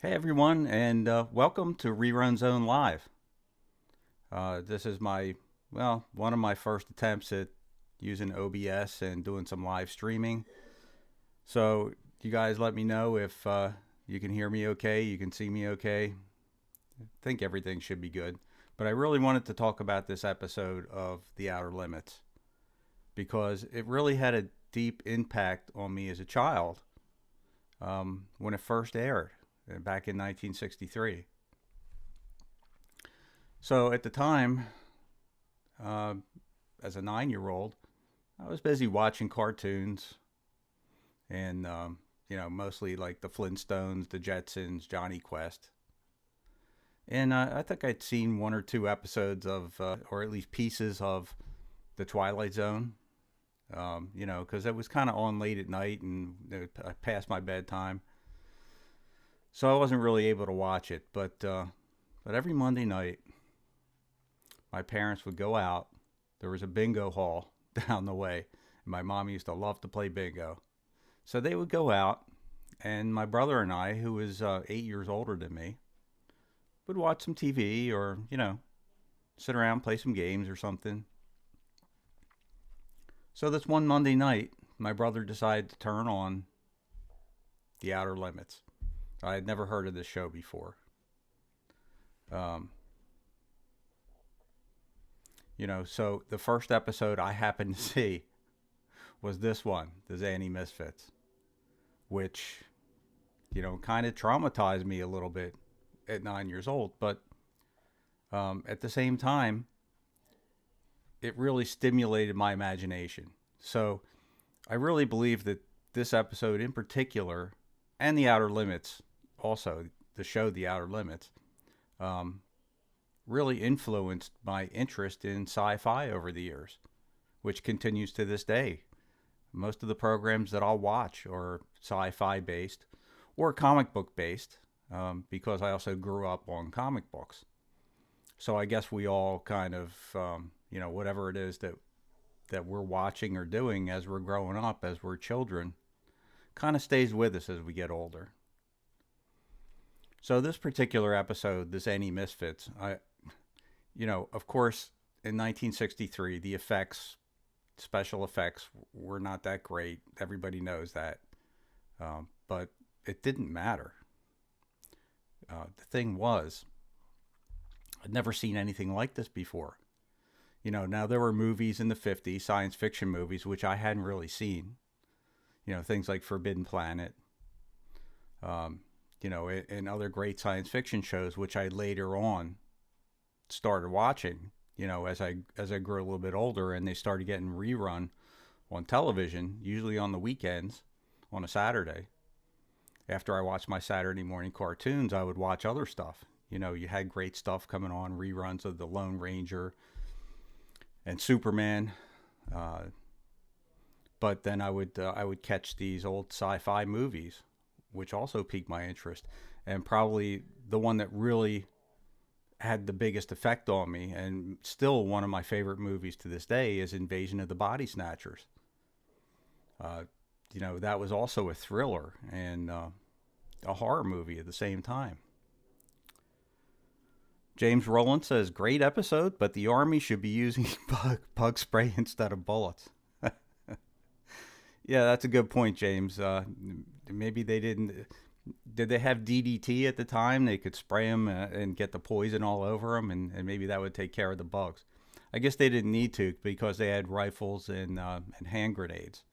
Hey everyone, and welcome to RerunZone Live. This is one of my first attempts at using OBS and doing some live streaming. So you guys let me know if you can hear me okay, you can see me okay. I think everything should be good. But I really wanted to talk about this episode of The Outer Limits because it really had a deep impact on me as a child when it first aired back in 1963. So at the time, uh, as a 9-year-old, I was busy watching cartoons and, mostly like the Flintstones, the Jetsons, Johnny Quest. And I think I'd seen one or two episodes of, or at least pieces of, the Twilight Zone, because it was kind of on late at night and past my bedtime. So I wasn't really able to watch it, but every Monday night, my parents would go out. There was a bingo hall down the way, and my mom used to love to play bingo. So they would go out, and my brother and I, who was 8 years older than me, would watch some TV or, sit around, play some games or something. So this one Monday night, my brother decided to turn on The Outer Limits. I had never heard of this show before. So the first episode I happened to see was this one, the Zanti Misfits, which, kind of traumatized me a little bit at 9 years old. But at the same time, it really stimulated my imagination. So I really believe that this episode in particular, and The Outer Limits, also the show The Outer Limits, really influenced my interest in sci-fi over the years, which continues to this day. Most of the programs that I'll watch are sci-fi based or comic book based, because I also grew up on comic books. So I guess we all kind of, whatever it is that we're watching or doing as we're growing up, as we're children, kind of stays with us as we get older. So this particular episode, the Zanti Misfits, of course, in 1963, the special effects were not that great. Everybody knows that. But it didn't matter. The thing was, I'd never seen anything like this before. Now there were movies in the 50s, science fiction movies, which I hadn't really seen. Things like Forbidden Planet, and other great science fiction shows, which I later on started watching, as I grew a little bit older, and they started getting rerun on television, usually on the weekends, on a Saturday. After I watched my Saturday morning cartoons, I would watch other stuff. You had great stuff coming on, reruns of The Lone Ranger and Superman. But then I would catch these old sci-fi movies, which also piqued my interest. And probably the one that really had the biggest effect on me, and still one of my favorite movies to this day, is Invasion of the Body Snatchers. That was also a thriller and a horror movie at the same time. James Rowland says, great episode, but the Army should be using bug spray instead of bullets. Yeah, that's a good point, James. Maybe they didn't. Did they have DDT at the time? They could spray them and get the poison all over them, and maybe that would take care of the bugs. I guess they didn't need to because they had rifles and hand grenades,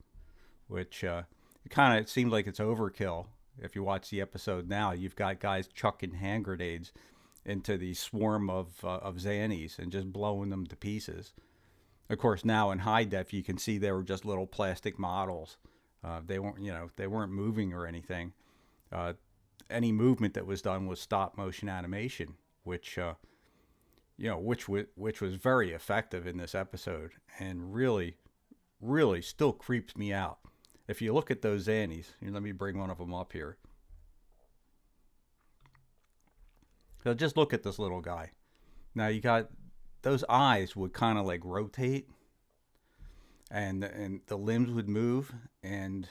which it kind of seemed like it's overkill. If you watch the episode now, you've got guys chucking hand grenades into the swarm of Zannies and just blowing them to pieces. Of course, now in high def, you can see they were just little plastic models. They weren't moving or anything. Any movement that was done was stop motion animation, which was very effective in this episode, and really, really still creeps me out. If you look at those Zannies, let me bring one of them up here. So just look at this little guy. Now you got those eyes would kind of like rotate, and the limbs would move, and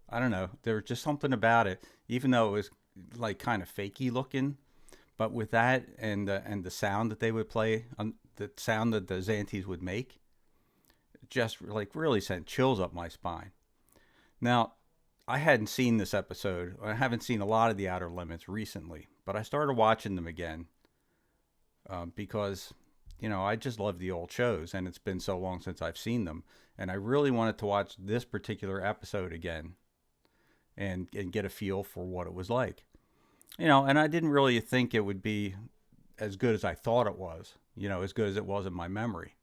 I don't know. There was just something about it, even though like kind of fakey looking. But with that and the sound that they would play, the sound that the Zantis would make, just like really sent chills up my spine. Now, I hadn't seen this episode. I haven't seen a lot of The Outer Limits recently, but I started watching them again because, I just love the old shows, and it's been so long since I've seen them. And I really wanted to watch this particular episode again and get a feel for what it was like. And I didn't really think it would be as good as I thought it was, as good as it was in my memory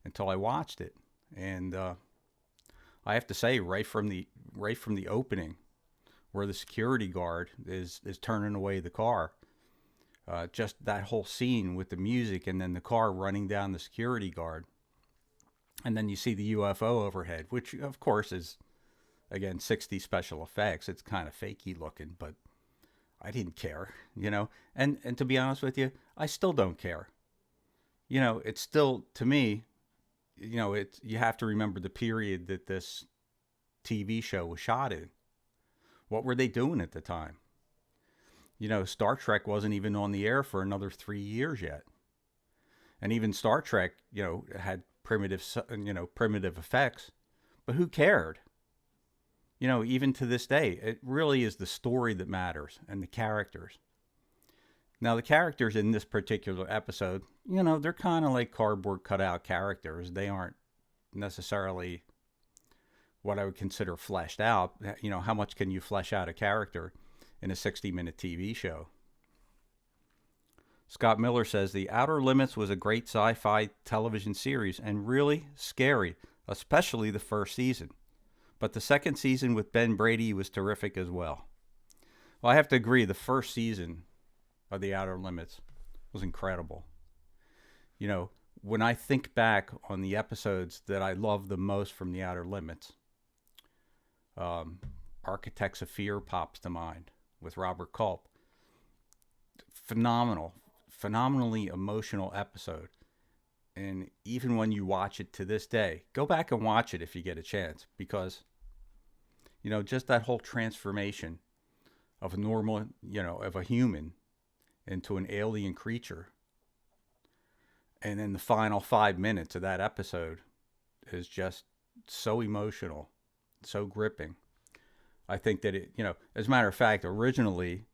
until I watched it. And I have to say, right from the opening, where the security guard is turning away the car, just that whole scene with the music and then the car running down the security guard, and then you see the UFO overhead, which of course is, again, 60 special effects. It's kind of fakey looking, but I didn't care, and to be honest with you, I still don't care. It's still, to me, you have to remember the period that this TV show was shot in. What were they doing at the time? Star Trek wasn't even on the air for another 3 years yet. And even Star Trek, had primitive effects, but who cared? Even to this day, it really is the story that matters and the characters. Now, the characters in this particular episode, they're kind of like cardboard cutout characters. They aren't necessarily what I would consider fleshed out. How much can you flesh out a character in a 60-minute TV show? Scott Miller says, The Outer Limits was a great sci-fi television series and really scary, especially the first season. But the second season with Ben Brady was terrific as well. Well, I have to agree, the first season of The Outer Limits was incredible. When I think back on the episodes that I love the most from The Outer Limits, Architects of Fear pops to mind with Robert Culp. Phenomenally emotional episode. And even when you watch it to this day, go back and watch it if you get a chance, because just that whole transformation of a normal, of a human into an alien creature. And then the final 5 minutes of that episode is just so emotional, so gripping. I think that it, as a matter of fact, originally,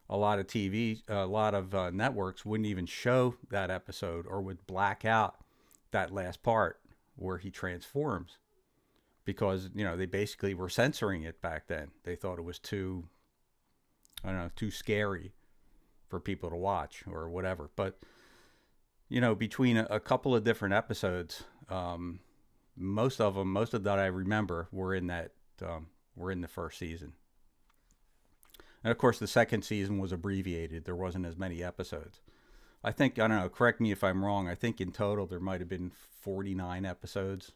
a lot of networks wouldn't even show that episode or would black out that last part where he transforms. Because, they basically were censoring it back then. They thought it was too scary for people to watch or whatever. But, between a couple of different episodes, most of that I remember were in the first season. And of course, the second season was abbreviated. There wasn't as many episodes. I think, I don't know, correct me if I'm wrong. I think in total there might have been 49 episodes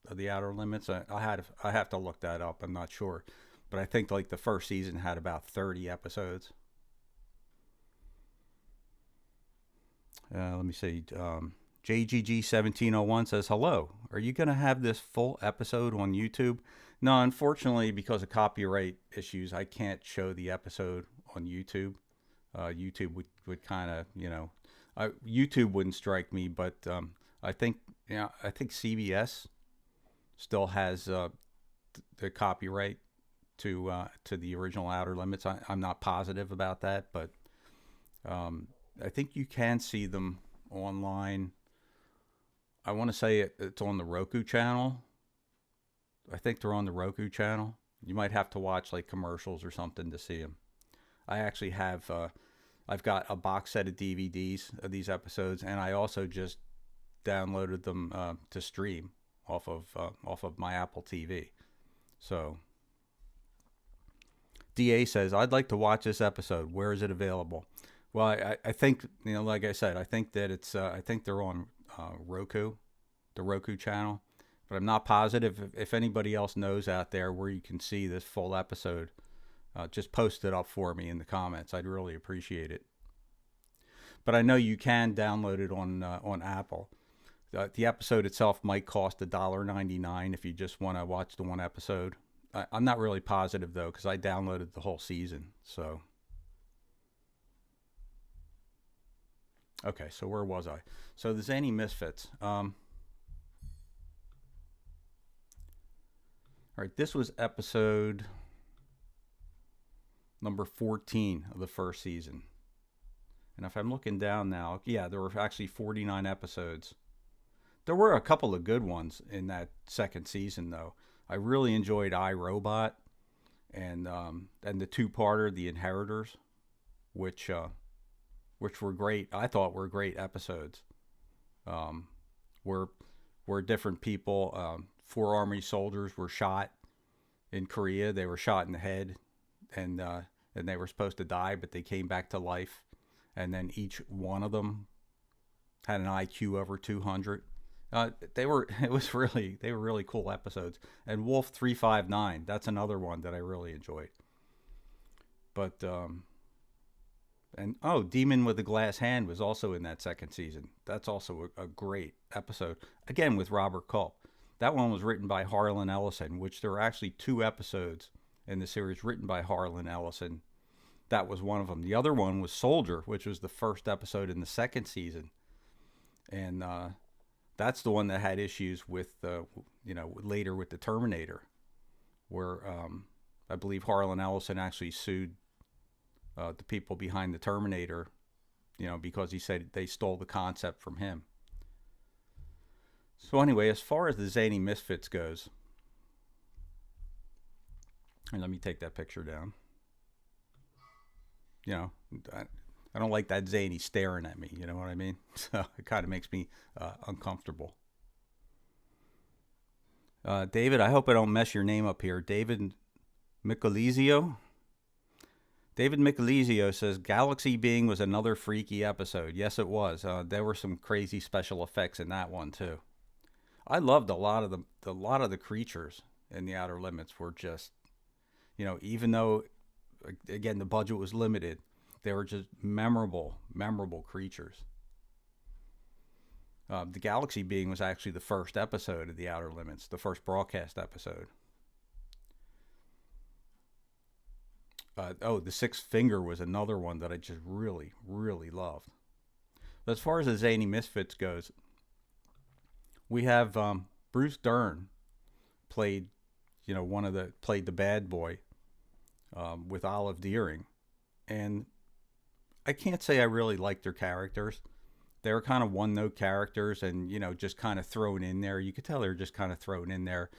of The Outer Limits. I have to look that up. I'm not sure, but I think like the first season had about 30 episodes. Let me see. JGG1701 says, hello. Are you going to have this full episode on YouTube? No, unfortunately, because of copyright issues, I can't show the episode on YouTube. YouTube would kind of, YouTube wouldn't strike me, but I think CBS still has the copyright to the original Outer Limits. I'm not positive about that, but I think you can see them online. I want to say it's on the Roku channel. I think they're on the Roku channel. You might have to watch like commercials or something to see them. I actually have, I've got a box set of DVDs of these episodes, and I also just downloaded them to stream off of my Apple TV. So DA says, I'd like to watch this episode. Where is it available? Well, I think, like I said, I think that it's, I think they're on Roku, the Roku channel, but I'm not positive. If anybody else knows out there where you can see this full episode, just post it up for me in the comments. I'd really appreciate it. But I know you can download it on Apple. The episode itself might cost $1.99 if you just want to watch the one episode. I'm not really positive though, because I downloaded the whole season. So Okay, so where was I? So the Zanti Misfits. All right, this was episode number 14 of the first season. And if I'm looking down now, yeah, there were actually 49 episodes. There were a couple of good ones in that second season, though. I really enjoyed iRobot and the two-parter, The Inheritors, which were great. I thought were great episodes. Where different people, 4 Army soldiers were shot in Korea. They were shot in the head, and they were supposed to die, but they came back to life. And then each one of them had an IQ over 200. They were really cool episodes. And Wolf 359, that's another one that I really enjoyed. But Demon with the Glass Hand was also in that second season. That's also a great episode. Again, with Robert Culp. That one was written by Harlan Ellison, which there are actually 2 episodes in the series written by Harlan Ellison. That was one of them. The other one was Soldier, which was the first episode in the second season. And that's the one that had issues with, later with the Terminator, where I believe Harlan Ellison actually sued the people behind the Terminator, because he said they stole the concept from him. So anyway, as far as the Zanti Misfits goes, and let me take that picture down. I don't like that Zanti staring at me, you know what I mean? So it kind of makes me uncomfortable. David, I hope I don't mess your name up here. David Michelizio? David Michelizio says, Galaxy Being was another freaky episode. Yes, it was. There were some crazy special effects in that one, too. I loved a lot of the creatures in the Outer Limits were just, even though, again, the budget was limited, they were just memorable creatures. The Galaxy Being was actually the first episode of the Outer Limits, the first broadcast episode. The Sixth Finger was another one that I just really, really loved. But as far as the Zanti Misfits goes, we have Bruce Dern played the bad boy with Olive Deering, and I can't say I really liked their characters. They were kind of one-note characters, and just kind of thrown in there. You could tell they were just kind of thrown in there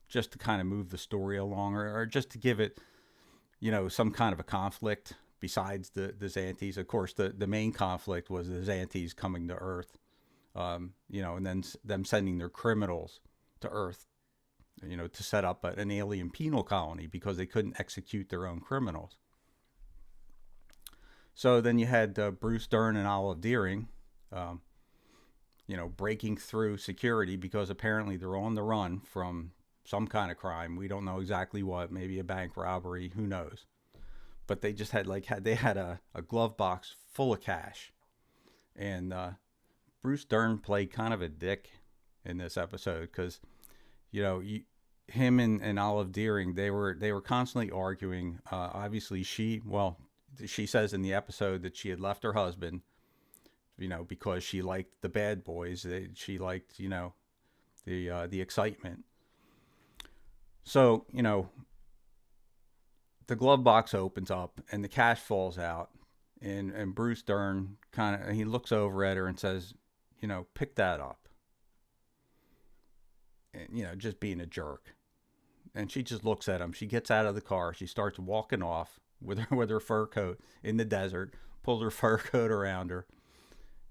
just to kind of move the story along, or just to give it some kind of a conflict besides the Zantis. Of course, the main conflict was the Zantis coming to Earth, and then them sending their criminals to Earth, to set up an alien penal colony because they couldn't execute their own criminals. So then you had Bruce Dern and Olive Deering, breaking through security because apparently they're on the run from some kind of crime. We don't know exactly what, maybe a bank robbery, who knows. But they just had a glove box full of cash. And Bruce Dern played kind of a dick in this episode because, him and Olive Deering, they were constantly arguing. Obviously, she says in the episode that she had left her husband, because she liked the bad boys. She liked, the excitement. So, the glove box opens up and the cash falls out, and Bruce Dern he looks over at her and says, pick that up. And, just being a jerk. And she just looks at him. She gets out of the car. She starts walking off with her fur coat in the desert, pulls her fur coat around her,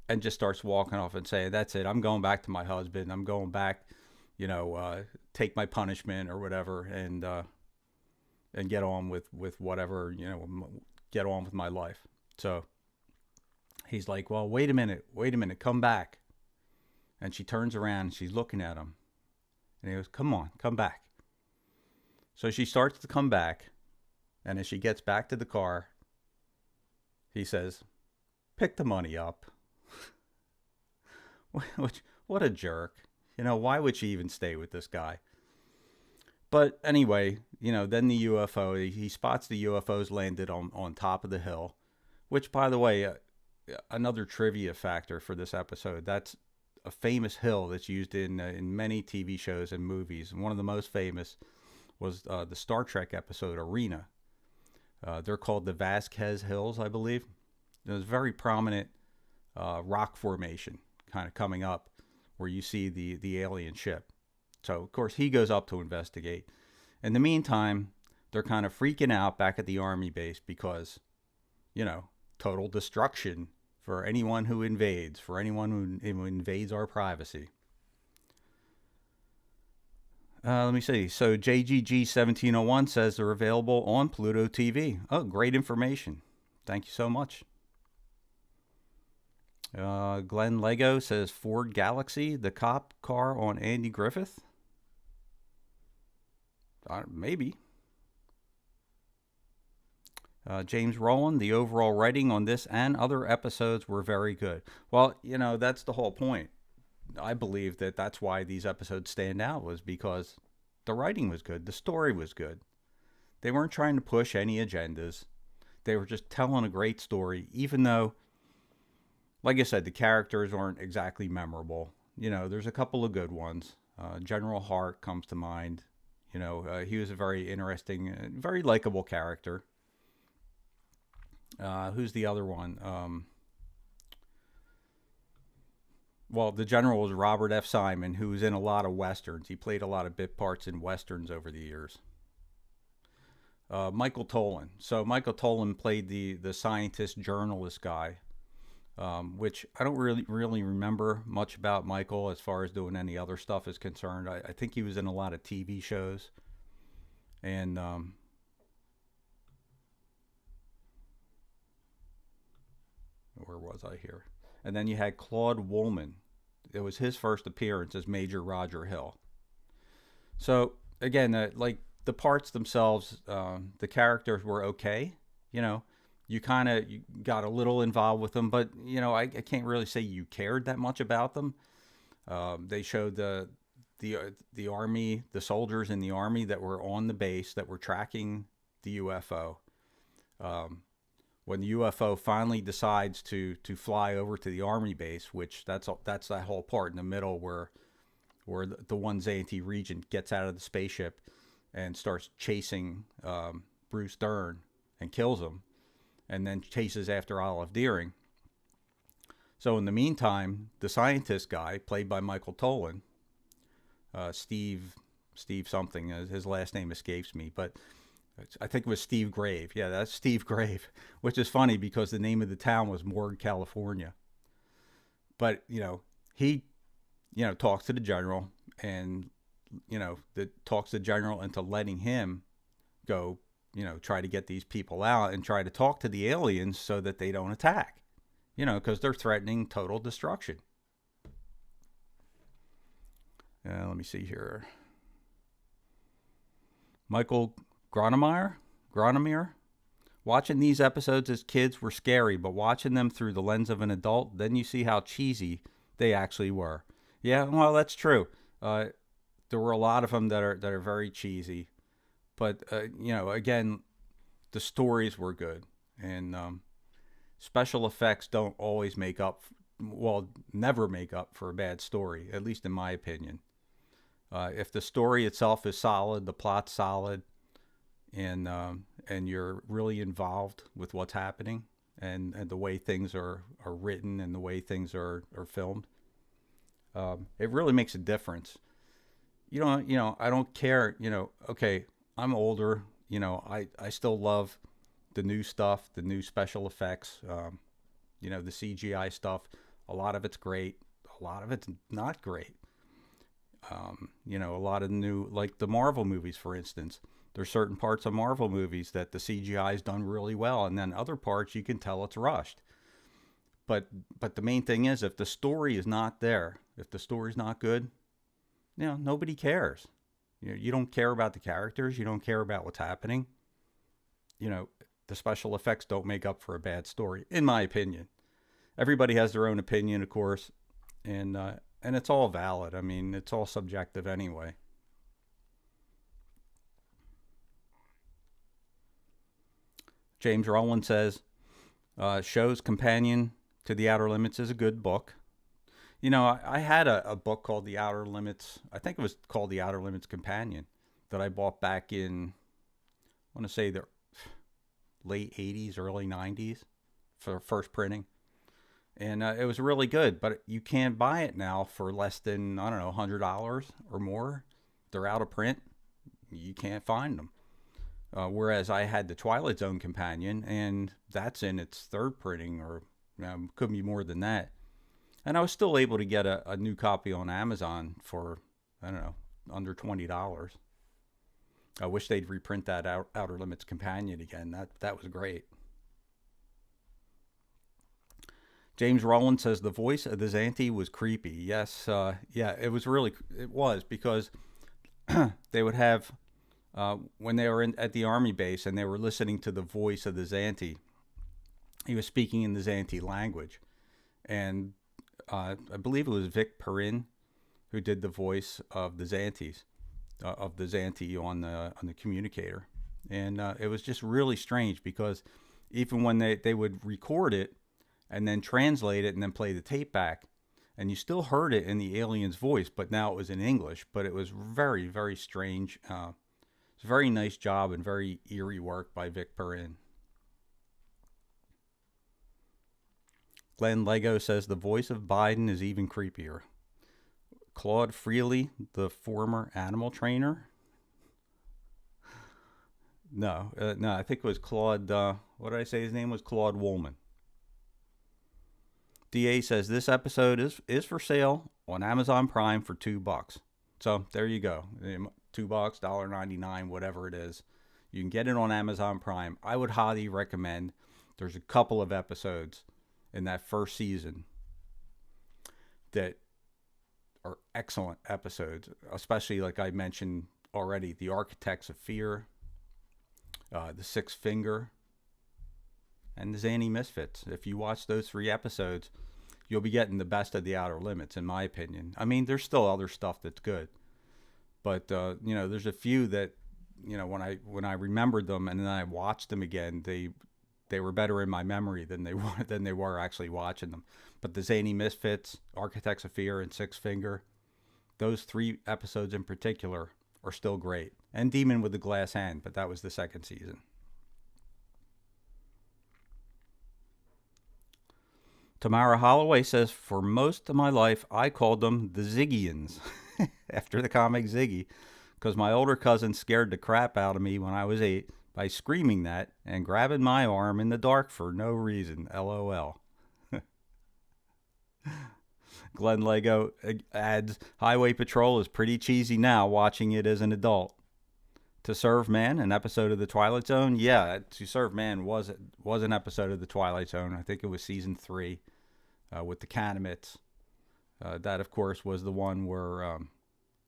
and just starts walking off and saying, that's it. I'm going back to my husband. I'm going back, take my punishment or whatever, and get on with whatever, get on with my life. So he's like, well, wait a minute, come back. And she turns around and she's looking at him. And he goes, come on, come back. So she starts to come back. And as she gets back to the car, he says, pick the money up. What a jerk. Why would she even stay with this guy? But anyway, then the UFO, he spots the UFOs landed on top of the hill, which, by the way, another trivia factor for this episode. That's a famous hill that's used in many TV shows and movies. And one of the most famous was the Star Trek episode Arena. They're called the Vasquez Hills, I believe. There's a very prominent rock formation kind of coming up where you see the alien ship. So, of course, he goes up to investigate. In the meantime, they're kind of freaking out back at the Army base because, total destruction for anyone who invades, for anyone who invades our privacy. Let me see. So JGG1701 says they're available on Pluto TV. Oh, great information. Thank you so much. Glenn Lego says Ford Galaxy, the cop car on Andy Griffith. Maybe. James Rowland, the overall writing on this and other episodes were very good. Well, that's the whole point. I believe that's why these episodes stand out, was because the writing was good. The story was good. They weren't trying to push any agendas. They were just telling a great story, even though, like I said, the characters aren't exactly memorable. There's a couple of good ones. General Hart comes to mind. He was a very interesting, very likable character. Who's the other one? Well, the general was Robert F. Simon, who was in a lot of Westerns. He played a lot of bit parts in Westerns over the years. Michael Tolan. So Michael Tolan played the scientist journalist guy, which I don't really remember much about Michael as far as doing any other stuff is concerned. I think he was in a lot of TV shows. And where was I here? And then you had Claude Woolman. It was his first appearance as Major Roger Hill. So again, like the parts themselves, the characters were okay. You kind of got a little involved with them, but I can't really say you cared that much about them. They showed the army, the soldiers in the army that were on the base that were tracking the UFO. When the UFO finally decides to fly over to the army base, which that's that whole part in the middle where the one Zanti Regent gets out of the spaceship and starts chasing Bruce Dern and kills him, and then chases after Olive Deering. So in the meantime, the scientist guy, played by Michael Tolan, Steve something, his last name escapes me, but I think it was Steve Grave. Yeah, that's Steve Grave, which is funny because the name of the town was Morgue, California. But, he, talks to the general and, talks the general into letting him go, try to get these people out and try to talk to the aliens so that they don't attack, because they're threatening total destruction. Let me see here. Michael Gronemeyer. Watching these episodes as kids were scary, but watching them through the lens of an adult, then you see how cheesy they actually were. Yeah, well, that's true. There were a lot of them that are very cheesy, but again, the stories were good, and special effects don't always never make up for a bad story, at least in my opinion. If the story itself is solid, the plot's solid, and you're really involved with what's happening and the way things are written and the way things are filmed, it really makes a difference. I don't care, okay, I'm older, I still love the new stuff, the new special effects, the CGI stuff. A lot of it's great. A lot of it's not great. A lot of the new, like the Marvel movies, for instance. There's certain parts of Marvel movies that the CGI is done really well, and then other parts you can tell it's rushed. But the main thing is, if the story is not there, if the story's not good, nobody cares. You don't care about the characters. You don't care about what's happening. The special effects don't make up for a bad story, in my opinion. Everybody has their own opinion, of course, and it's all valid. I mean, it's all subjective anyway. James Rowland says, show's companion To the Outer Limits is a good book. You know, I had a book called The Outer Limits. I think it was called The Outer Limits Companion that I bought back in, I want to say the late 80s, early 90s for first printing. And it was really good, but you can't buy it now for less than, I don't know, $100 or more. They're out of print. You can't find them. Whereas I had the Twilight Zone Companion, and that's in its third printing, or could be more than that. And I was still able to get a new copy on Amazon for, I don't know, under $20. I wish they'd reprint that Outer Limits Companion again. That was great. James Rowland says the voice of the Zanti was creepy. Yes, yeah, it was because they would have, when they were at the army base and they were listening to the voice of the Zanti, he was speaking in the Zanti language. And I believe it was Vic Perrin who did the voice of the Zantis, of the Zanti on the communicator. And it was just really strange because even when they would record it, and then translate it and then play the tape back, and you still heard it in the alien's voice, but now it was in English. But it was very, very strange. It's a very nice job and very eerie work by Vic Perrin. Glenn Lego says the voice of Biden is even creepier. Claude Freely, the former animal trainer. No, I think it was Claude, what did I say his name was? Claude Woolman. DA says this episode is for sale on Amazon Prime for $2. So there you go. $2, $1.99, whatever it is. You can get it on Amazon Prime. I would highly recommend. There's a couple of episodes in that first season that are excellent episodes, especially like I mentioned already, The Architects of Fear, The Sixth Finger, and the Zanti Misfits. If you watch those 3 episodes, you'll be getting the best of the Outer Limits, in my opinion. I mean, there's still other stuff that's good, but there's a few that, when I remembered them and then I watched them again, they were better in my memory than they were actually watching them. But the Zanti Misfits, Architects of Fear, and Six Finger, those 3 episodes in particular are still great. And Demon with the Glass Hand, but that was the second season. Tamara Holloway says, for most of my life, I called them the Ziggians, after the comic Ziggy, because my older cousin scared the crap out of me when I was 8 by screaming that and grabbing my arm in the dark for no reason. LOL. Glenn Lego adds, Highway Patrol is pretty cheesy now, watching it as an adult. To Serve Man, an episode of The Twilight Zone? Yeah, To Serve Man was an episode of The Twilight Zone. I think it was season 3 with the Canamits. That, of course, was the one where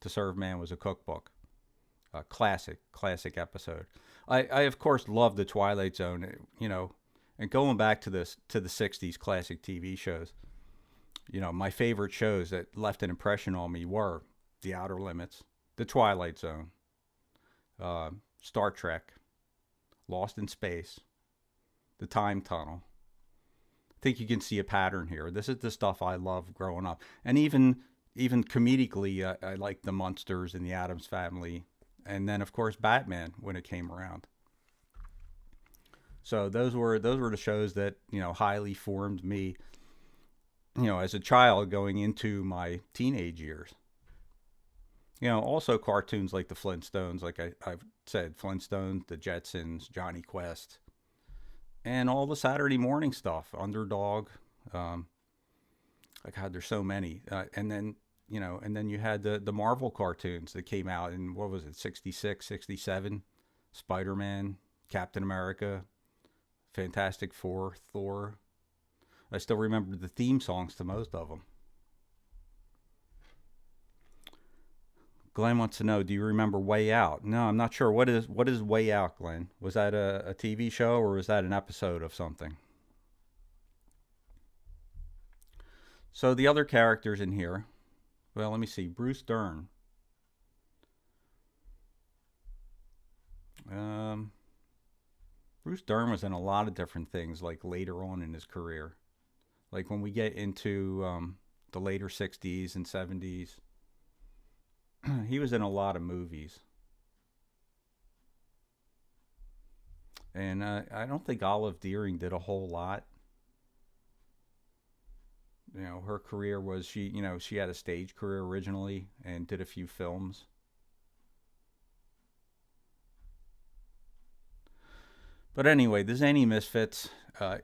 To Serve Man was a cookbook. Classic episode. I of course, love The Twilight Zone, and going back to the 60s classic TV shows, my favorite shows that left an impression on me were The Outer Limits, The Twilight Zone, Star Trek, Lost in Space, The Time Tunnel. I think you can see a pattern here. This is the stuff I loved growing up. And even comedically, I liked the Munsters and the Addams Family. And then, of course, Batman when it came around. So those were the shows that, highly formed me, as a child going into my teenage years. Also cartoons like the Flintstones, like I've said, Flintstones, the Jetsons, Johnny Quest, and all the Saturday morning stuff, Underdog. God, there's so many. And then you had the Marvel cartoons that came out in, what was it, 66, 67? Spider-Man, Captain America, Fantastic Four, Thor. I still remember the theme songs to most of them. Glenn wants to know, do you remember Way Out? No, I'm not sure. What is Way Out, Glenn? Was that a TV show or was that an episode of something? So the other characters in here, well, let me see. Bruce Dern. Bruce Dern was in a lot of different things, like later on in his career. Like when we get into the later 60s and 70s, he was in a lot of movies. And I don't think Olive Deering did a whole lot. Her career was she had a stage career originally and did a few films. But anyway, the Zanti Misfits, I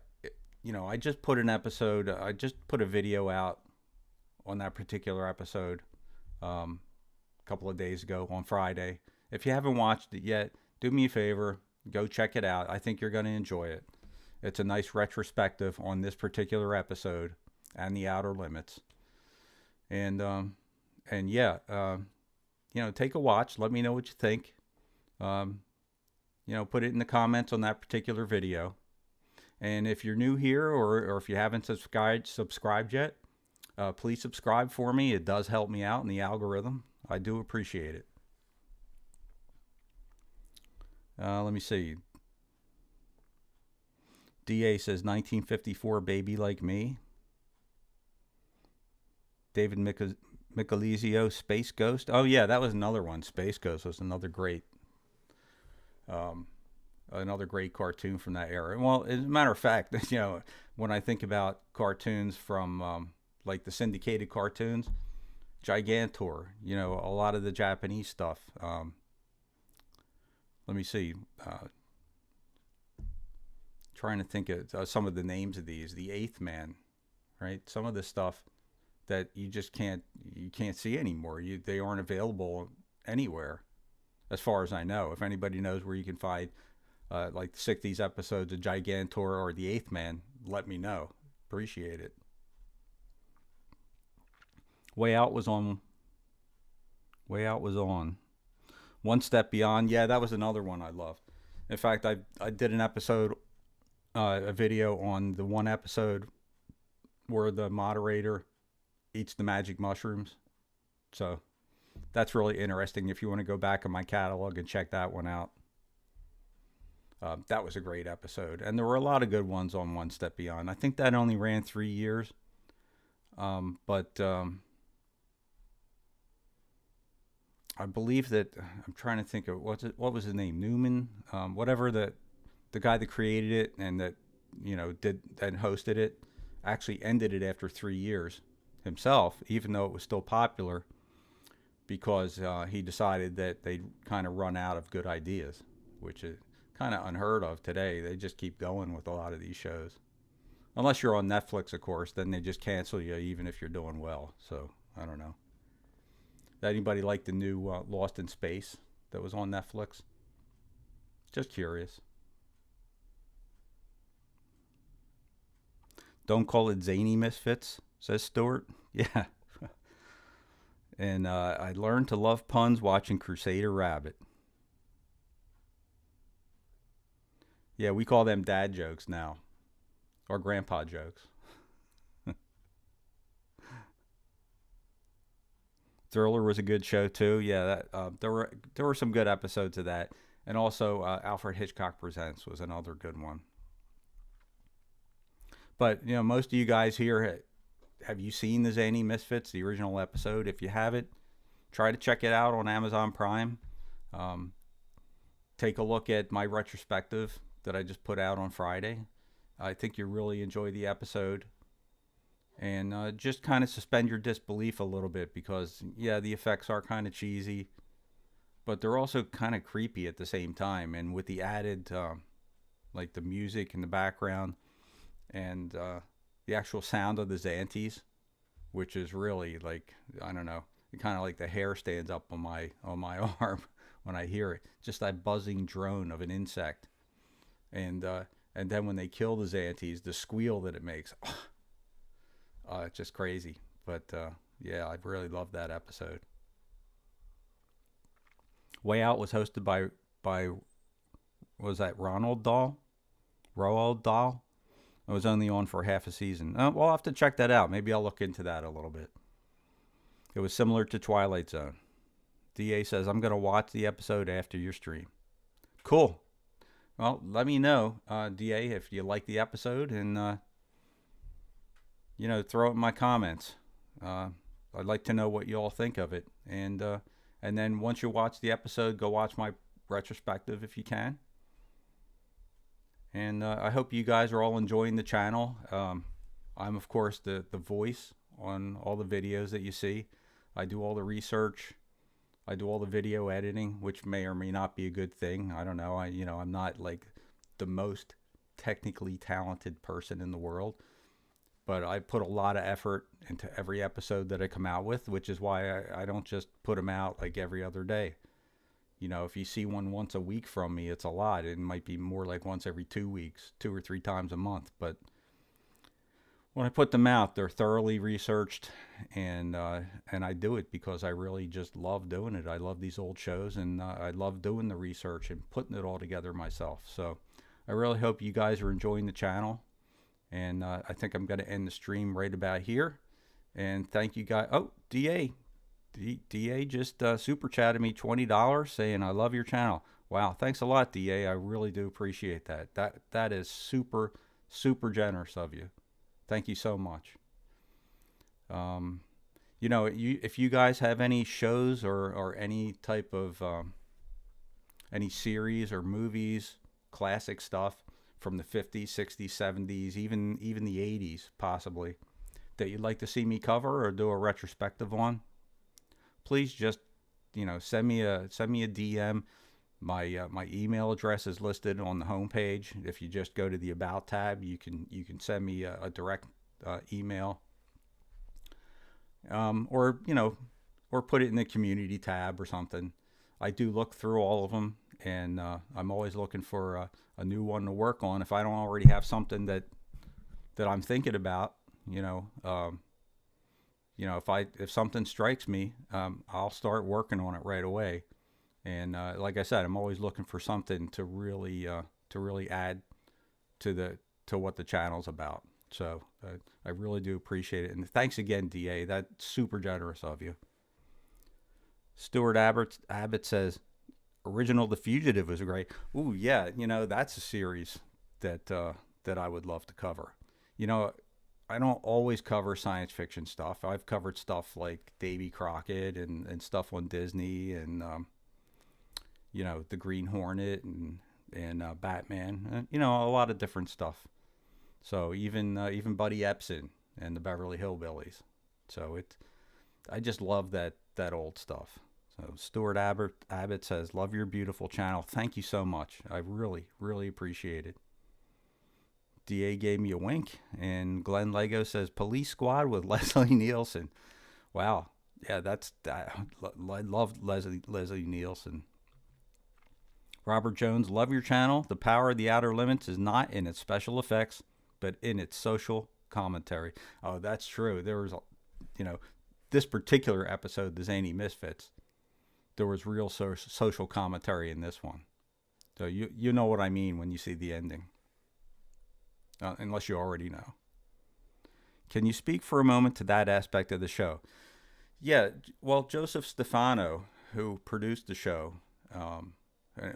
just put a video out on that particular episode a couple of days ago on Friday. If you haven't watched it yet, do me a favor, go check it out. I think you're going to enjoy it. It's a nice retrospective on this particular episode and the Outer Limits. And yeah, take a watch. Let me know what you think. Put it in the comments on that particular video. And if you're new here or if you haven't subscribed yet, please subscribe for me. It does help me out in the algorithm. I do appreciate it. Let me see. DA says 1954 Baby Like Me. David Michelizio, Space Ghost. Oh yeah, that was another one. Space Ghost was another great cartoon from that era. Well, as a matter of fact, when I think about cartoons from like the syndicated cartoons, Gigantor, a lot of the Japanese stuff. Let me see. Trying to think of some of the names of these. The Eighth Man, right? Some of the stuff that you just can't see anymore. They aren't available anywhere, as far as I know. If anybody knows where you can find like the 60s episodes of Gigantor or The Eighth Man, let me know. Appreciate it. Way Out was on. One Step Beyond. Yeah, that was another one I loved. In fact, I did an episode, a video on the one episode where the moderator eats the magic mushrooms. So that's really interesting if you want to go back in my catalog and check that one out. That was a great episode. And there were a lot of good ones on One Step Beyond. I think that only ran 3 years. But I believe that, I'm trying to think of, what was his name? Newman? Whatever the guy that created it and that, did and hosted it, actually ended it after 3 years himself, even though it was still popular, because he decided that they'd kind of run out of good ideas, which is kind of unheard of today. They just keep going with a lot of these shows. Unless you're on Netflix, of course, then they just cancel you even if you're doing well. So, I don't know. Did anybody like the new Lost in Space that was on Netflix? Just curious. Don't call it Zany Misfits, says Stuart. Yeah. And I learned to love puns watching Crusader Rabbit. Yeah, we call them dad jokes now. Or grandpa jokes. Thriller was a good show too. Yeah, that there were some good episodes of that. And also Alfred Hitchcock Presents was another good one. But, most of you guys here, have you seen the Zanti Misfits, the original episode? If you haven't, try to check it out on Amazon Prime. Take a look at my retrospective that I just put out on Friday. I think you really enjoy the episode. And just kind of suspend your disbelief a little bit because, yeah, the effects are kind of cheesy. But they're also kind of creepy at the same time. And with the added, like the music in the background and the actual sound of the Zantis, which is really like, I don't know, kind of like the hair stands up on my arm when I hear it. Just that buzzing drone of an insect. And then when they kill the Zantis, the squeal that it makes, it's just crazy. But yeah, I really loved that episode. Way Out was hosted by was that Roald Dahl? It was only on for half a season. We'll have to check that out. Maybe I'll look into that a little bit. It was similar to Twilight Zone. DA says, I'm going to watch the episode after your stream. Cool. Well, let me know, DA, if you like the episode, and throw it in my comments. I'd like to know what you all think of it. And then once you watch the episode, go watch my retrospective if you can. And I hope you guys are all enjoying the channel. I'm, of course, the voice on all the videos that you see. I do all the research. I do all the video editing, which may or may not be a good thing. I don't know. I'm not like the most technically talented person in the world, but I put a lot of effort into every episode that I come out with, which is why I don't just put them out like every other day. If you see one once a week from me, it's a lot. It might be more like once every 2 weeks, 2 or 3 times a month. But when I put them out, they're thoroughly researched, and I do it because I really just love doing it. I love these old shows, and I love doing the research and putting it all together myself. So I really hope you guys are enjoying the channel, and I think I'm going to end the stream right about here. And thank you guys. Oh, DA just super chatted me $20 saying I love your channel. Wow, thanks a lot, DA. I really do appreciate that. That is super, super generous of you. Thank you so much. If you guys have any shows or any type of any series or movies, classic stuff from the 50s, 60s, 70s, even the 80s possibly, that you'd like to see me cover or do a retrospective on, please just send me a DM. My email address is listed on the homepage. If you just go to the About tab, you can send me a direct email, or put it in the community tab or something. I do look through all of them, and I'm always looking for a new one to work on. If I don't already have something that I'm thinking about, if something strikes me, I'll start working on it right away. And like I said, I'm always looking for something to really add to what the channel's about. So I really do appreciate it. And thanks again, DA. That's super generous of you. Stuart Abbott says, original The Fugitive was great. Ooh, yeah, that's a series that I would love to cover. I don't always cover science fiction stuff. I've covered stuff like Davy Crockett and stuff on Disney, and the Green Hornet and Batman, a lot of different stuff. So even Buddy Epson and the Beverly Hillbillies. So I just love that old stuff. So Stuart Abbott says, love your beautiful channel. Thank you so much. I really, really appreciate it. DA gave me a wink, and Glenn Lego says Police Squad with Leslie Nielsen. Wow, yeah, I love Leslie Nielsen. Robert Jones, love your channel. The power of the Outer Limits is not in its special effects, but in its social commentary. Oh, that's true. There was, this particular episode, the Zanti Misfits, there was real social commentary in this one. So you know what I mean when you see the ending. Unless you already know. Can you speak for a moment to that aspect of the show? Yeah, well, Joseph Stefano, who produced the show,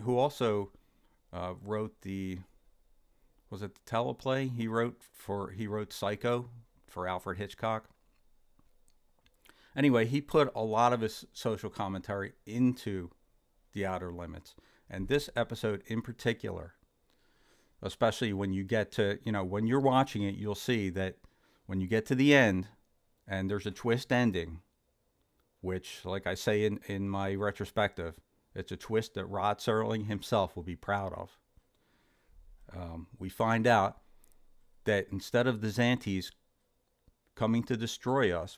who also wrote was it the teleplay? He wrote Psycho for Alfred Hitchcock. Anyway, he put a lot of his social commentary into The Outer Limits. And this episode in particular, especially when you get to, when you're watching it, you'll see that when you get to the end and there's a twist ending, which, like I say in my retrospective, it's a twist that Rod Serling himself will be proud of. We find out that instead of the Zantis coming to destroy us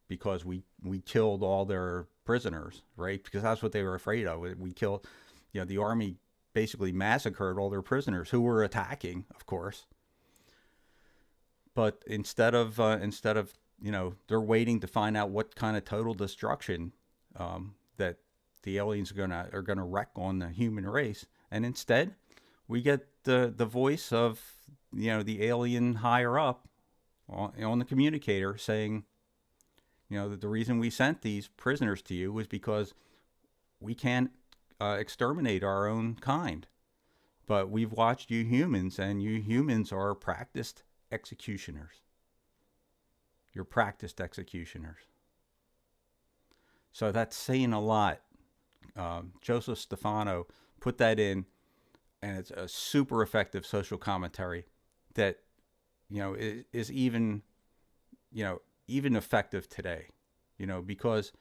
because we killed all their prisoners, right? Because that's what they were afraid of. We killed, the army basically massacred all their prisoners who were attacking, of course. But instead of they're waiting to find out what kind of total destruction that the aliens are gonna wreak on the human race, and instead we get the voice of the alien higher up on the communicator saying, that the reason we sent these prisoners to you was because we can't exterminate our own kind, but we've watched you humans, and you humans are practiced executioners. You're practiced executioners. So that's saying a lot. Joseph Stefano put that in, and it's a super effective social commentary that, is even, even effective today, because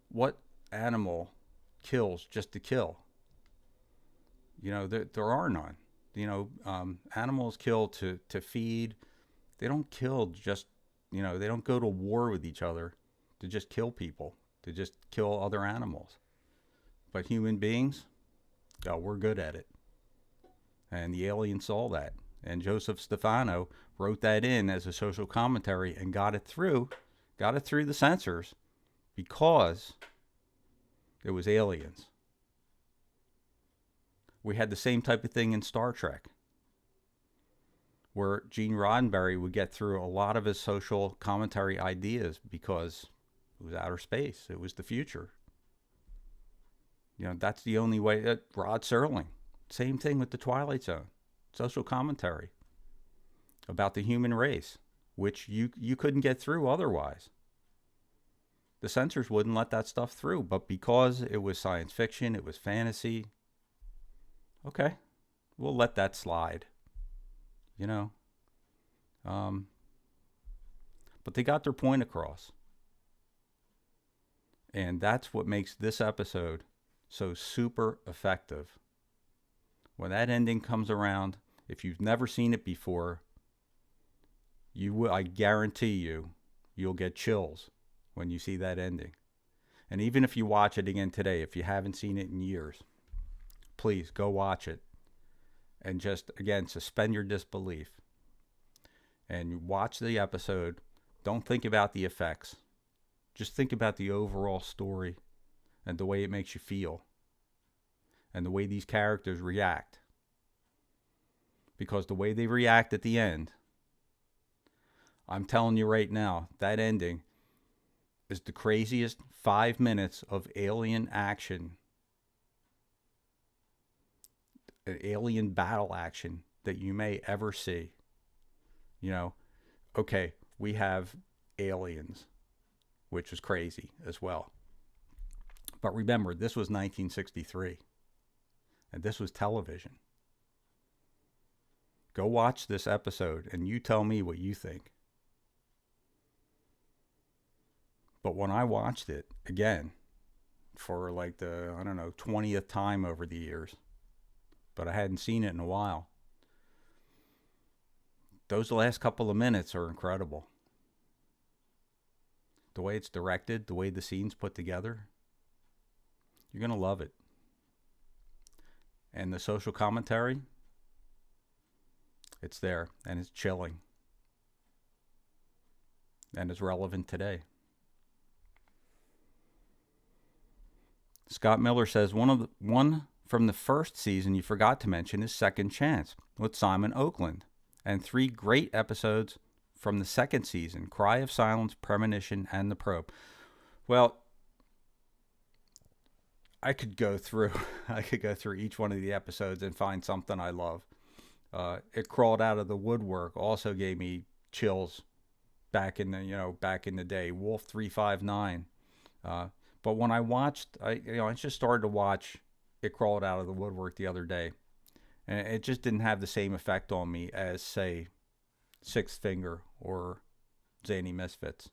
what animal kills just to kill? There are none. Animals kill to feed. They don't kill just, they don't go to war with each other to just kill people, to just kill other animals. But human beings, we're good at it. And the aliens saw that. And Joseph Stefano wrote that in as a social commentary and got it through the censors because it was aliens. We had the same type of thing in Star Trek, where Gene Roddenberry would get through a lot of his social commentary ideas because it was outer space. It was the future. That's the only way. Rod Serling, same thing with the Twilight Zone, social commentary about the human race, which you couldn't get through otherwise. The censors wouldn't let that stuff through, but because it was science fiction, it was fantasy, okay, we'll let that slide, but they got their point across. And that's what makes this episode so super effective. When that ending comes around, if you've never seen it before, I guarantee you'll get chills when you see that ending. And even if you watch it again today, if you haven't seen it in years, please go watch it and just, again, suspend your disbelief and watch the episode. Don't think about the effects. Just think about the overall story and the way it makes you feel and the way these characters react. Because the way they react at the end, I'm telling you right now, that ending is the craziest 5 minutes of alien action, an alien battle action that you may ever see. Okay, we have aliens, which was crazy as well. But remember, this was 1963, and this was television. Go watch this episode, and you tell me what you think. But when I watched it, again, for like the, 20th time over the years, but I hadn't seen it in a while, those last couple of minutes are incredible. The way it's directed, the way the scene's put together, you're going to love it. And the social commentary, it's there, and it's chilling. And it's relevant today. Scott Miller says, one from the first season you forgot to mention is Second Chance with Simon Oakland, and 3 great episodes from the second season, Cry of Silence, Premonition, and The Probe. Well, I could go through each one of the episodes and find something I love. It Crawled Out of the Woodwork also gave me chills back in the day. Wolf 359. But when I watched, I just started to watch It Crawled Out of the Woodwork the other day, and it just didn't have the same effect on me as, say, Sixth Finger or Zanti Misfits.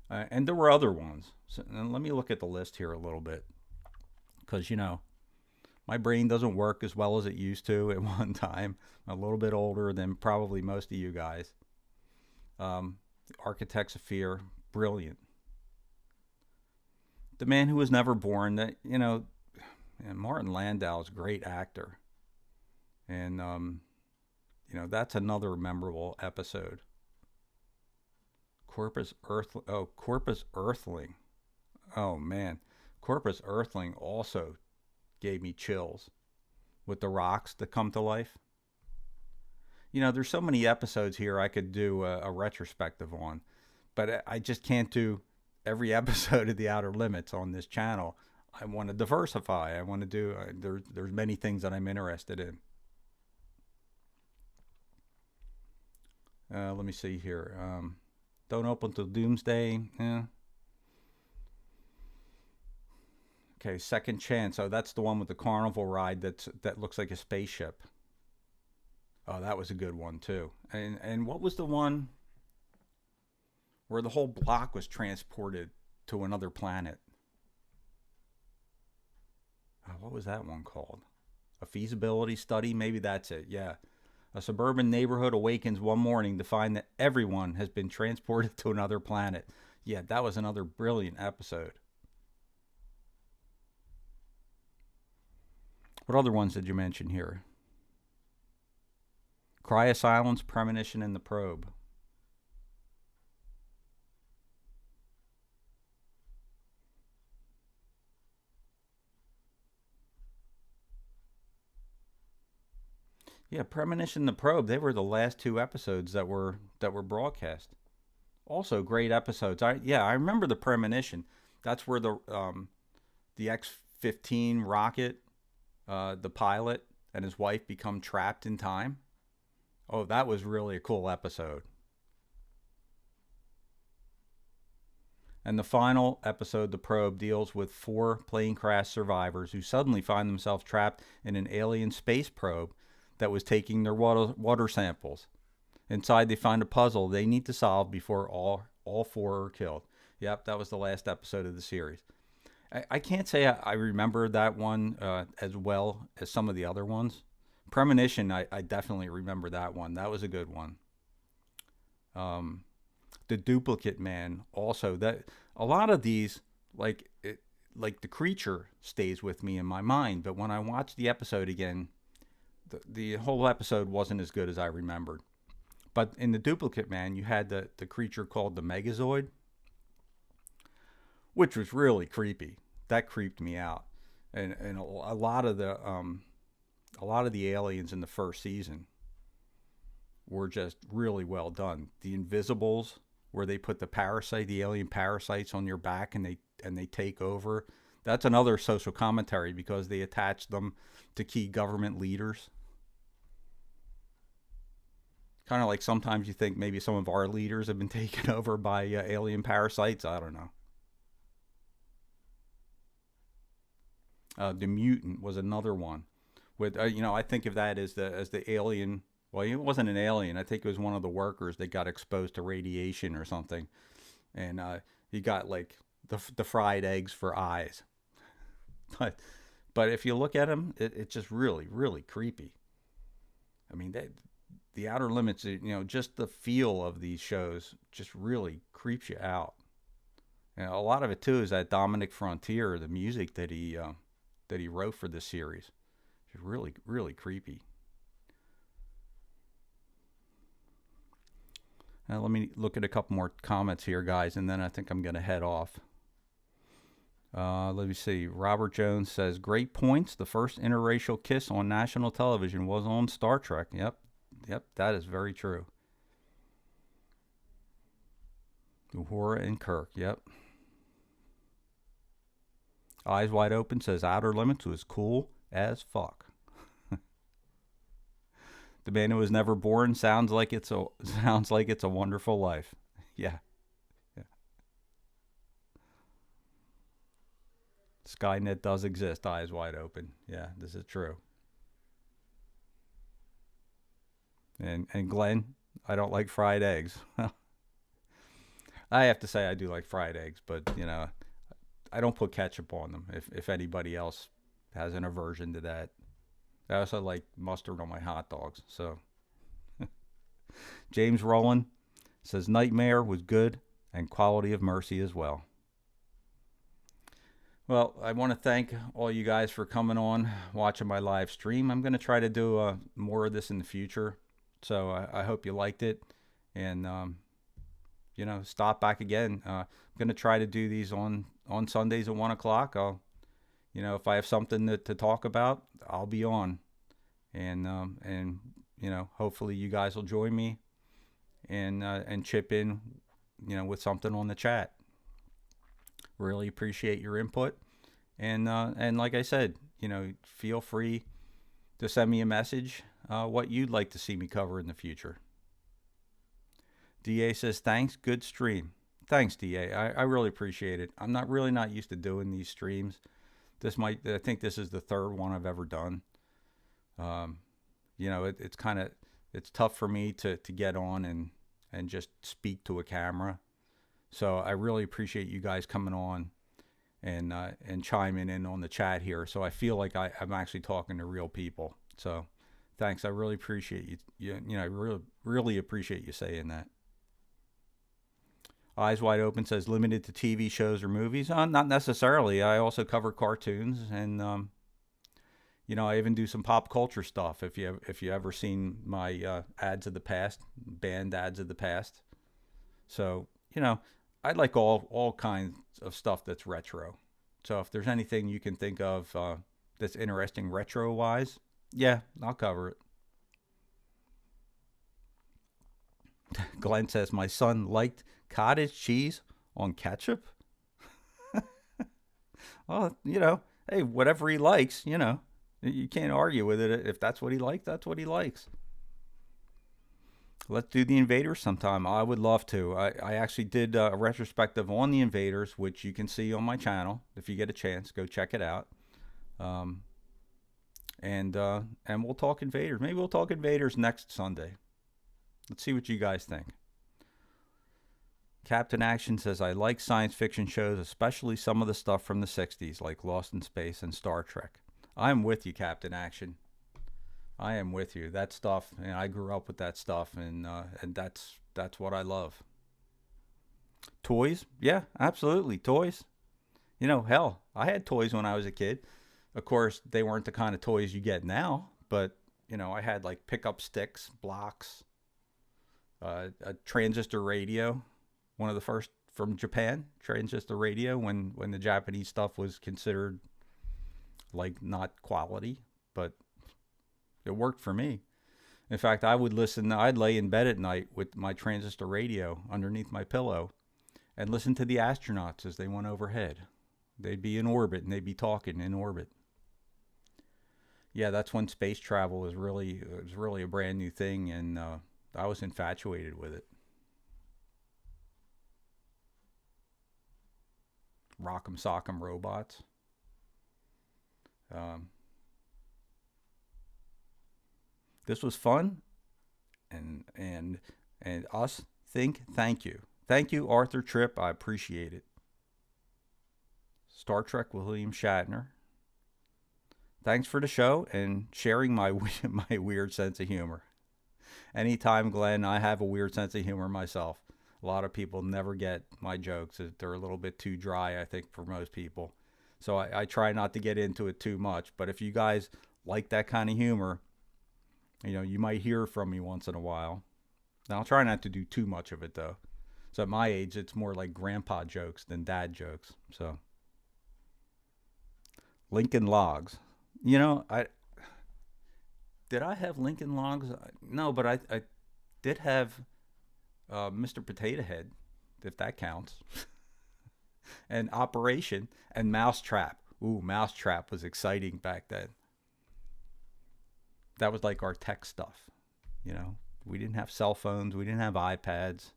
And there were other ones. So, and let me look at the list here a little bit, because my brain doesn't work as well as it used to at one time. I'm a little bit older than probably most of you guys. Architects of Fear, brilliant. The Man Who Was Never Born, that Martin Landau's a great actor, and that's another memorable episode. Corpus Earthling. Oh man, Corpus Earthling also gave me chills with the rocks that come to life. There's so many episodes here I could do a retrospective on, but I just can't do every episode of The Outer Limits on this channel. I want to diversify. I want to do, there's many things that I'm interested in. Let me see here. Don't open till doomsday. Yeah. Okay, Second Chance. Oh, that's the one with the carnival ride that looks like a spaceship. Oh, that was a good one too. And what was the one where the whole block was transported to another planet? Oh, what was that one called? A feasibility study? Maybe that's it. Yeah. A suburban neighborhood awakens one morning to find that everyone has been transported to another planet. Yeah, that was another brilliant episode. What other ones did you mention here? Cry of Silence, Premonition, and The Probe. Yeah, Premonition and The Probe, they were the last two episodes that were broadcast. Also great episodes. I remember the Premonition. That's where the X-15 rocket, the pilot and his wife become trapped in time. Oh, that was really a cool episode. And the final episode, The Probe, deals with 4 plane crash survivors who suddenly find themselves trapped in an alien space probe that was taking their water samples. Inside, they find a puzzle they need to solve before all 4 are killed. Yep, that was the last episode of the series. I can't say I remember that one as well as some of the other ones. Premonition, I definitely remember that one. That was a good one. The Duplicate Man, also. That a lot of these, like the creature stays with me in my mind, but when I watch the episode again, the whole episode wasn't as good as I remembered. But in the Duplicate Man, you had the creature called the Megazoid, which was really creepy. That creeped me out, and a lot of the aliens in the first season were just really well done. The Invisibles, where they put the alien parasites on your back and they take over. That's another social commentary because they attach them to key government leaders. Kind of like sometimes you think maybe some of our leaders have been taken over by alien parasites. I don't know. The Mutant was another one. With I think of that as the alien. Well, it wasn't an alien. I think it was one of the workers that got exposed to radiation or something, and he got like the fried eggs for eyes. But if you look at him, it's just really really creepy. I mean, the Outer Limits, just the feel of these shows just really creeps you out. And a lot of it too is that Dominic Frontier, the music that he wrote for this series. It's really, really creepy. Now let me look at a couple more comments here, guys, and then I think I'm going to head off. Let me see. Robert Jones says, great points. The first interracial kiss on national television was on Star Trek. Yep, that is very true. Uhura and Kirk, yep. Eyes Wide Open says Outer Limits was cool as fuck. The Man Who Was Never Born sounds like it's a Wonderful Life. Yeah. Skynet does exist. Eyes Wide Open. Yeah, this is true. And Glenn, I don't like fried eggs. I have to say I do like fried eggs, but I don't put ketchup on them. If anybody else has an aversion to that, I also like mustard on my hot dogs. So, James Rowland says Nightmare was good and Quality of Mercy as well. Well, I want to thank all you guys for coming on, watching my live stream. I'm going to try to do more of this in the future. So I hope you liked it, and stop back again. I'm going to try to do these on Sundays at 1 o'clock. I'll, if I have something to talk about, I'll be on, and hopefully you guys will join me, and chip in, with something on the chat. Really appreciate your input, and like I said, feel free to send me a message what you'd like to see me cover in the future. DA says, thanks, good stream. Thanks, DA. I really appreciate it. I'm not used to doing these streams. I think this is the third one I've ever done. It's tough for me to get on and just speak to a camera. So I really appreciate you guys coming on and chiming in on the chat here. So I feel like I'm actually talking to real people. So thanks. I really appreciate you. I really appreciate you saying that. Eyes Wide Open says limited to TV shows or movies. Not necessarily. I also cover cartoons, and I even do some pop culture stuff. If you ever seen my ads of the past, band ads of the past. So I like all kinds of stuff that's retro. So if there's anything you can think of that's interesting retro wise, yeah, I'll cover it. Glenn says my son liked cottage cheese on ketchup. Well, hey, whatever he likes, you can't argue with it. If that's what he likes, that's what he likes. Let's do the Invaders sometime. I would love to. I actually did a retrospective on the Invaders, which you can see on my channel. If you get a chance, go check it out. And we'll talk Invaders. Maybe we'll talk Invaders next Sunday. Let's see what you guys think. Captain Action says, I like science fiction shows, especially some of the stuff from the 60s, like Lost in Space and Star Trek. I'm with you, Captain Action. I am with you. That stuff, I grew up with that stuff, and that's what I love. Toys? Yeah, absolutely. Toys. Hell, I had toys when I was a kid. Of course, they weren't the kind of toys you get now, but, I had like pickup sticks, blocks, a transistor radio, one of the first from Japan, transistor radio, when the Japanese stuff was considered like not quality, but it worked for me. In fact, I'd lay in bed at night with my transistor radio underneath my pillow and listen to the astronauts as they went overhead. They'd be in orbit and they'd be talking in orbit. Yeah, that's when space travel was really a brand new thing, and I was infatuated with it. Rock'em Sock'em Robots. This was fun, and us think thank you, Arthur Tripp. I appreciate it. Star Trek William Shatner. Thanks for the show and sharing my weird sense of humor. Anytime, Glenn, I have a weird sense of humor myself. A lot of people never get my jokes. They're a little bit too dry, I think, for most people. So I try not to get into it too much. But if you guys like that kind of humor, you might hear from me once in a while. Now, I'll try not to do too much of it, though. So at my age, it's more like grandpa jokes than dad jokes. So Lincoln Logs. Did I have Lincoln Logs? No, but I did have Mr. Potato Head, if that counts. And Operation and Mousetrap. Ooh, Mousetrap was exciting back then. That was like our tech stuff. We didn't have cell phones. We didn't have iPads.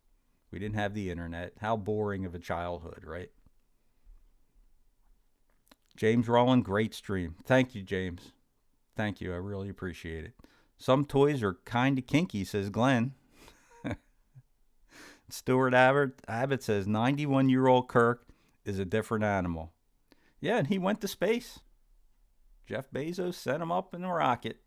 We didn't have the internet. How boring of a childhood, right? James Rowland, great stream. Thank you, James. Thank you. I really appreciate it. Some toys are kind of kinky, says Glenn. Stuart Abbott says 91-year-old Kirk is a different animal. Yeah, and he went to space. Jeff Bezos sent him up in a rocket.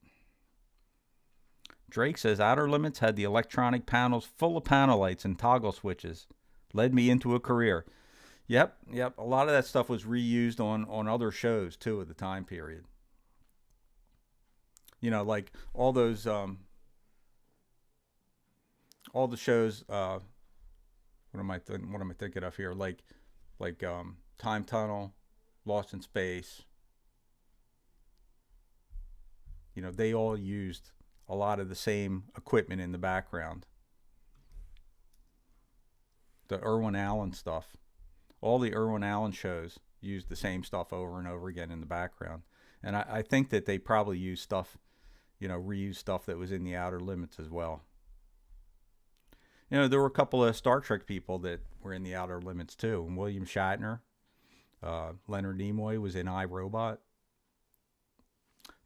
Drake says Outer Limits had the electronic panels full of panel lights and toggle switches. Led me into a career. Yep. A lot of that stuff was reused on other shows, too, at the time period. Like all those, all the shows, what am I thinking of here? Like Time Tunnel, Lost in Space. They all used a lot of the same equipment in the background. The Irwin Allen stuff. All the Irwin Allen shows used the same stuff over and over again in the background. And I think that they probably used stuff, reused stuff that was in the Outer Limits as well. There were a couple of Star Trek people that were in the Outer Limits too. And William Shatner, Leonard Nimoy was in iRobot.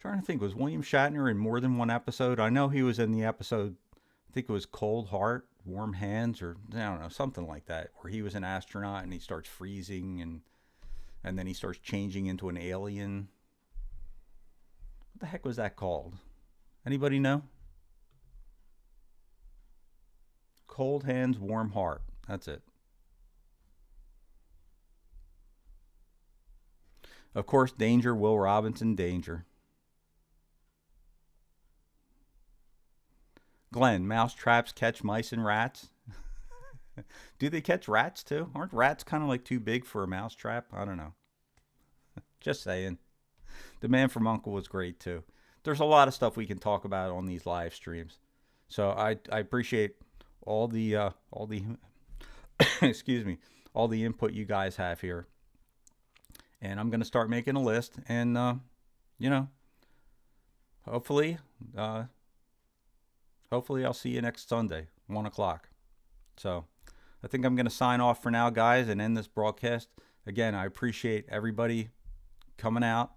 Trying to think, was William Shatner in more than one episode? I know he was in the episode, I think it was Cold Heart, Warm Hands, or I don't know, something like that, where he was an astronaut and he starts freezing and then he starts changing into an alien. What the heck was that called? Anybody know? Cold Hands, Warm Heart. That's it. Of course, Danger, Will Robinson, Danger. Glenn, mouse traps catch mice and rats. Do they catch rats too? Aren't rats kind of like too big for a mouse trap? I don't know. Just saying. The Man from Uncle was great too. There's a lot of stuff we can talk about on these live streams. So I appreciate all the excuse me, all the input you guys have here. And I'm gonna start making a list, and you know, hopefully, hopefully I'll see you next Sunday, 1 o'clock. So I think I'm gonna sign off for now, guys, and end this broadcast. Again, I appreciate everybody coming out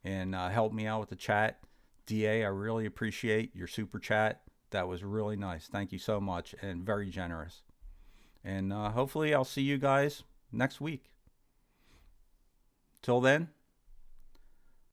and help me out with the chat. DA, I really appreciate your super chat. That was really nice. Thank you so much, and very generous. And hopefully I'll see you guys next week. Till then,